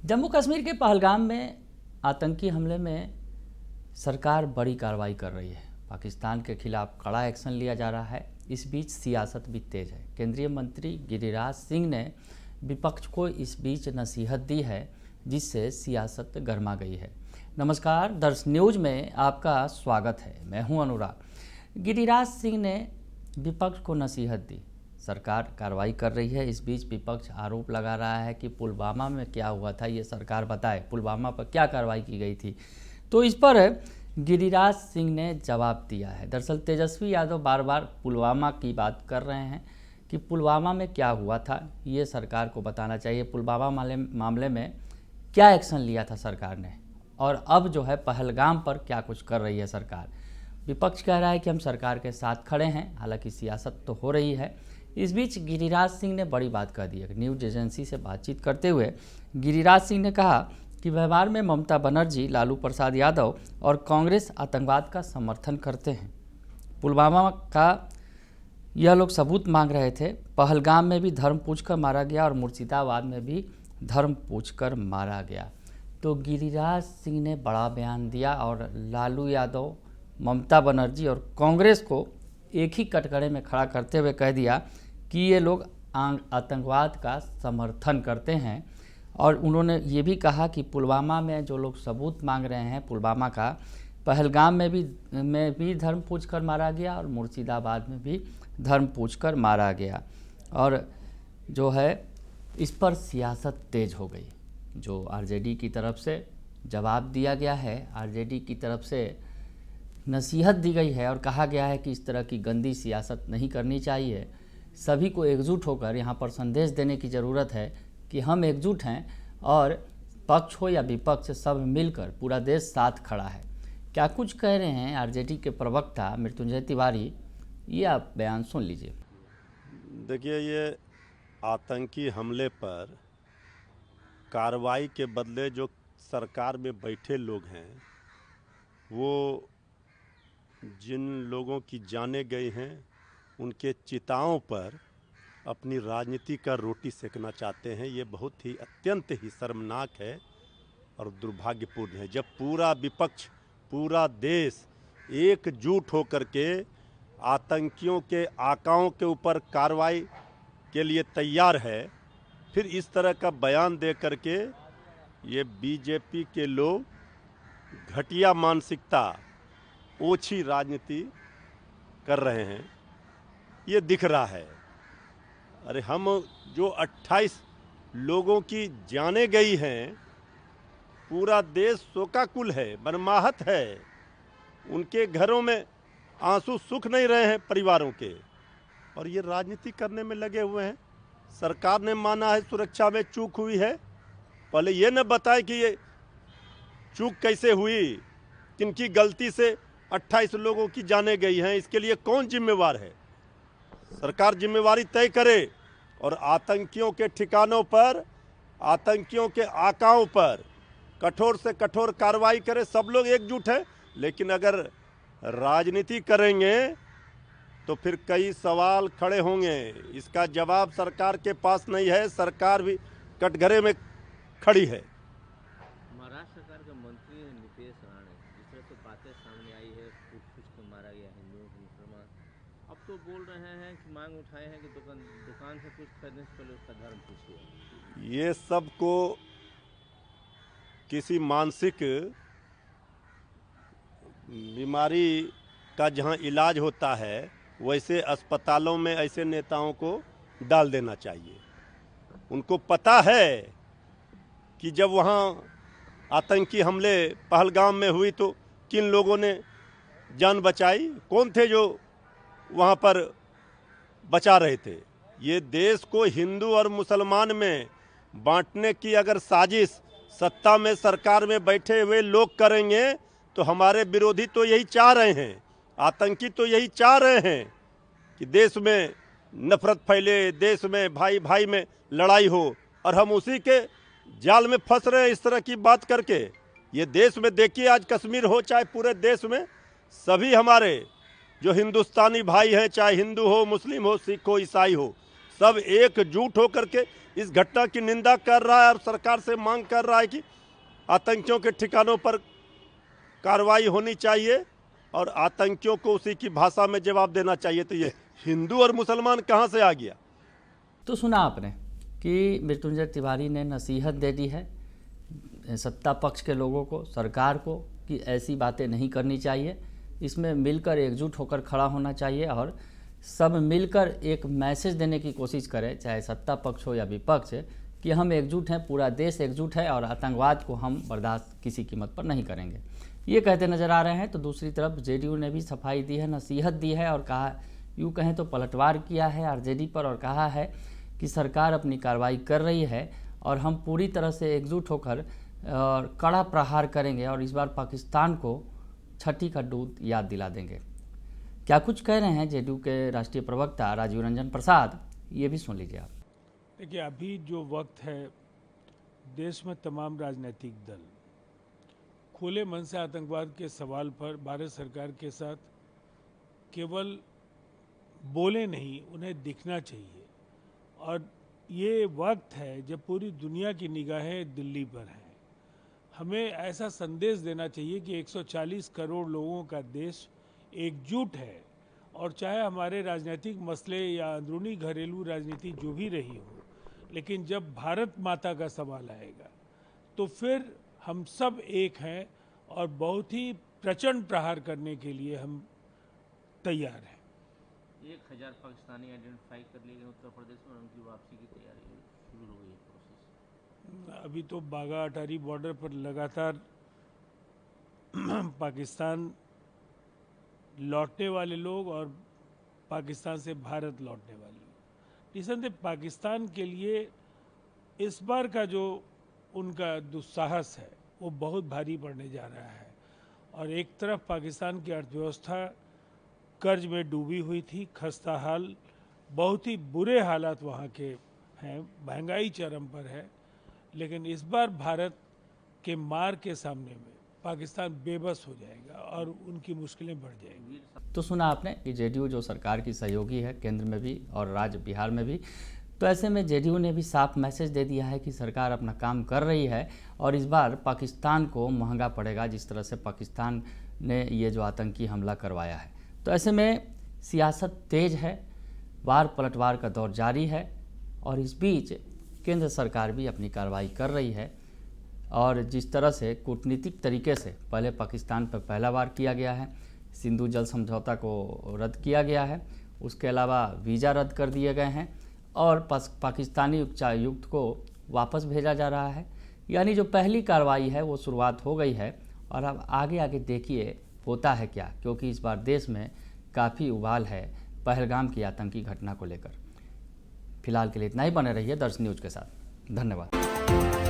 जम्मू कश्मीर के पहलगाम में आतंकी हमले में सरकार बड़ी कार्रवाई कर रही है। पाकिस्तान के खिलाफ कड़ा एक्शन लिया जा रहा है। इस बीच सियासत भी तेज है। केंद्रीय मंत्री गिरिराज सिंह ने विपक्ष को इस बीच नसीहत दी है, जिससे सियासत गर्मा गई है। नमस्कार, दर्श न्यूज में आपका स्वागत है। मैं हूं अनुराग। गिरिराज सिंह ने विपक्ष को नसीहत दी। सरकार कार्रवाई कर रही है। इस बीच विपक्ष आरोप लगा रहा है कि पुलवामा में क्या हुआ था ये सरकार बताए, पुलवामा पर क्या कार्रवाई की गई थी। तो इस पर गिरिराज सिंह ने जवाब दिया है। दरअसल तेजस्वी यादव बार बार पुलवामा की बात कर रहे हैं कि पुलवामा में क्या हुआ था ये सरकार को बताना चाहिए। पुलवामा मामले में क्या एक्शन लिया था सरकार ने, और अब जो है पहलगाम पर क्या कुछ कर रही है सरकार। विपक्ष कह रहा है कि हम सरकार के साथ खड़े हैं, हालांकि सियासत तो हो रही है। इस बीच गिरिराज सिंह ने बड़ी बात कह दी है। न्यूज एजेंसी से बातचीत करते हुए गिरिराज सिंह ने कहा कि व्यवहार में ममता बनर्जी, लालू प्रसाद यादव और कांग्रेस आतंकवाद का समर्थन करते हैं। पुलवामा का यह लोग सबूत मांग रहे थे। पहलगाम में भी धर्म पूछकर मारा गया और मुर्शिदाबाद में भी धर्म पूछकर मारा गया। तो गिरिराज सिंह ने बड़ा बयान दिया और लालू यादव, ममता बनर्जी और कांग्रेस को एक ही कटघरे में खड़ा करते हुए कह दिया कि ये लोग आतंकवाद का समर्थन करते हैं। और उन्होंने ये भी कहा कि पुलवामा में जो लोग सबूत मांग रहे हैं पुलवामा का, पहलगाम में भी धर्म पूछकर मारा गया और मुर्शिदाबाद में भी धर्म पूछकर मारा गया। और जो है इस पर सियासत तेज हो गई। जो आरजेडी की तरफ से जवाब दिया गया है, आरजेडी की तरफ से नसीहत दी गई है और कहा गया है कि इस तरह की गंदी सियासत नहीं करनी चाहिए। सभी को एकजुट होकर यहाँ पर संदेश देने की ज़रूरत है कि हम एकजुट हैं और पक्ष हो या विपक्ष सब मिलकर पूरा देश साथ खड़ा है। क्या कुछ कह रहे हैं आरजेडी के प्रवक्ता मृत्युंजय तिवारी, ये आप बयान सुन लीजिए। देखिए, ये आतंकी हमले पर कार्रवाई के बदले जो सरकार में बैठे लोग हैं, वो जिन लोगों की जाने गई हैं उनके चिताओं पर अपनी राजनीति का रोटी सेकना चाहते हैं। ये बहुत ही अत्यंत ही शर्मनाक है और दुर्भाग्यपूर्ण है। जब पूरा विपक्ष, पूरा देश एकजुट होकर के आतंकियों के आकाओं के ऊपर कार्रवाई के लिए तैयार है, फिर इस तरह का बयान दे करके ये बीजेपी के लोग घटिया मानसिकता, ओछी राजनीति कर रहे हैं, ये दिख रहा है। अरे हम जो 28 लोगों की जाने गई हैं, पूरा देश शोकाकुल है, मर्माहत है। उनके घरों में आंसू सूख नहीं रहे हैं परिवारों के, और ये राजनीति करने में लगे हुए हैं। सरकार ने माना है सुरक्षा में चूक हुई है, पहले ये न बताए कि ये चूक कैसे हुई, किनकी गलती से 28 लोगों की जाने गई हैं, इसके लिए कौन जिम्मेवार है। सरकार जिम्मेवारी तय करे और आतंकियों के ठिकानों पर, आतंकियों के आकाओं पर कठोर से कठोर कार्रवाई करे। सब लोग एकजुट हैं, लेकिन अगर राजनीति करेंगे तो फिर कई सवाल खड़े होंगे। इसका जवाब सरकार के पास नहीं है। सरकार भी कटघरे में खड़ी है। महाराष्ट्र सरकार के मंत्री हैं नितेश राणे, जिस तरह से बातें सामने आई है, पूछ कर मारा गया हिंदुओं को, मुसलमान, अब तो बोल रहे हैं कि मांग उठाए हैं कि दुकान से कुछ खरीदने से पहले उसका धर्म पूछिए। ये सब को किसी मानसिक बीमारी का जहां इलाज होता है, वैसे अस्पतालों में ऐसे नेताओं को डाल देना चाहिए। उनको पता है कि जब वहां आतंकी हमले पहलगाम में हुई तो किन लोगों ने जान बचाई, कौन थे जो वहां पर बचा रहे थे। ये देश को हिंदू और मुसलमान में बांटने की अगर साजिश सत्ता में, सरकार में बैठे हुए लोग करेंगे तो हमारे विरोधी तो यही चाह रहे हैं, आतंकी तो यही चाह रहे हैं कि देश में नफरत फैले, देश में भाई भाई में लड़ाई हो, और हम उसी के जाल में फंस रहे हैं इस तरह की बात करके। ये देश में देखिए, आज कश्मीर हो चाहे पूरे देश में, सभी हमारे जो हिंदुस्तानी भाई हैं, चाहे हिंदू हो, मुस्लिम हो, सिख हो, ईसाई हो, सब एकजुट होकर के इस घटना की निंदा कर रहा है और सरकार से मांग कर रहा है कि आतंकियों के ठिकानों पर कार्रवाई होनी चाहिए और आतंकियों को उसी की भाषा में जवाब देना चाहिए। तो ये हिंदू और मुसलमान कहाँ से आ गया? तो सुना आपने कि मृत्युंजय तिवारी ने नसीहत दे दी है सत्ता पक्ष के लोगों को, सरकार को, कि ऐसी बातें नहीं करनी चाहिए, इसमें मिलकर एकजुट होकर खड़ा होना चाहिए और सब मिलकर एक मैसेज देने की कोशिश करें, चाहे सत्ता पक्ष हो या विपक्ष, कि हम एकजुट हैं, पूरा देश एकजुट है और आतंकवाद को हम बर्दाश्त किसी कीमत पर नहीं करेंगे, ये कहते नज़र आ रहे हैं। तो दूसरी तरफ जेडीयू ने भी सफाई दी है, नसीहत दी है और कहा, यूँ कहें तो पलटवार किया है आरजेडी पर और कहा है कि सरकार अपनी कार्रवाई कर रही है और हम पूरी तरह से एकजुट होकर और कड़ा प्रहार करेंगे और इस बार पाकिस्तान को छठी का दूध याद दिला देंगे। क्या कुछ कह रहे हैं जेडीयू के राष्ट्रीय प्रवक्ता राजीव रंजन प्रसाद, ये भी सुन लीजिए आप। देखिए, अभी जो वक्त है, देश में तमाम राजनीतिक दल खुले मन से आतंकवाद के सवाल पर भारत सरकार के साथ केवल बोले नहीं, उन्हें दिखना चाहिए। और ये वक्त है जब पूरी दुनिया की निगाहें दिल्ली पर हैं। हमें ऐसा संदेश देना चाहिए कि 140 करोड़ लोगों का देश एकजुट है और चाहे हमारे राजनीतिक मसले या अंदरूनी घरेलू राजनीति जो भी रही हो, लेकिन जब भारत माता का सवाल आएगा तो फिर हम सब एक हैं और बहुत ही प्रचंड प्रहार करने के लिए हम तैयार हैं। 1000 पाकिस्तानी आइडेंटिफाई कर लिए गए उत्तर प्रदेश में, उनकी वापसी की तैयारी शुरू हो गई है प्रोसेस। अभी तो बाघा अटारी बॉर्डर पर लगातार पाकिस्तान लौटने वाले लोग और पाकिस्तान से भारत लौटने वाले लोग, निसंदेह पाकिस्तान के लिए इस बार का जो उनका दुस्साहस है वो बहुत भारी पड़ने जा रहा है। और एक तरफ पाकिस्तान की अर्थव्यवस्था कर्ज में डूबी हुई थी, खस्ता हाल, बहुत ही बुरे हालात वहाँ के हैं, महंगाई चरम पर है, लेकिन इस बार भारत के मार के सामने में पाकिस्तान बेबस हो जाएगा और उनकी मुश्किलें बढ़ जाएंगी। तो सुना आपने कि जेडीयू जो सरकार की सहयोगी है केंद्र में भी और राज्य बिहार में भी, तो ऐसे में जेडीयू ने भी साफ मैसेज दे दिया है कि सरकार अपना काम कर रही है और इस बार पाकिस्तान को महंगा पड़ेगा जिस तरह से पाकिस्तान ने ये जो आतंकी हमला करवाया है। तो ऐसे में सियासत तेज है, वार पलटवार का दौर जारी है और इस बीच केंद्र सरकार भी अपनी कार्रवाई कर रही है और जिस तरह से कूटनीतिक तरीके से पहले पाकिस्तान पर पहला वार किया गया है, सिंधु जल समझौता को रद्द किया गया है, उसके अलावा वीज़ा रद्द कर दिए गए हैं और पाकिस्तानी उच्चायुक्त को वापस भेजा जा रहा है। यानी जो पहली कार्रवाई है वो शुरुआत हो गई है और अब आगे आगे देखिए होता है क्या, क्योंकि इस बार देश में काफ़ी उबाल है पहलगाम की आतंकी घटना को लेकर। फिलहाल के लिए इतना ही, बने रहिए दर्श न्यूज़ के साथ। धन्यवाद।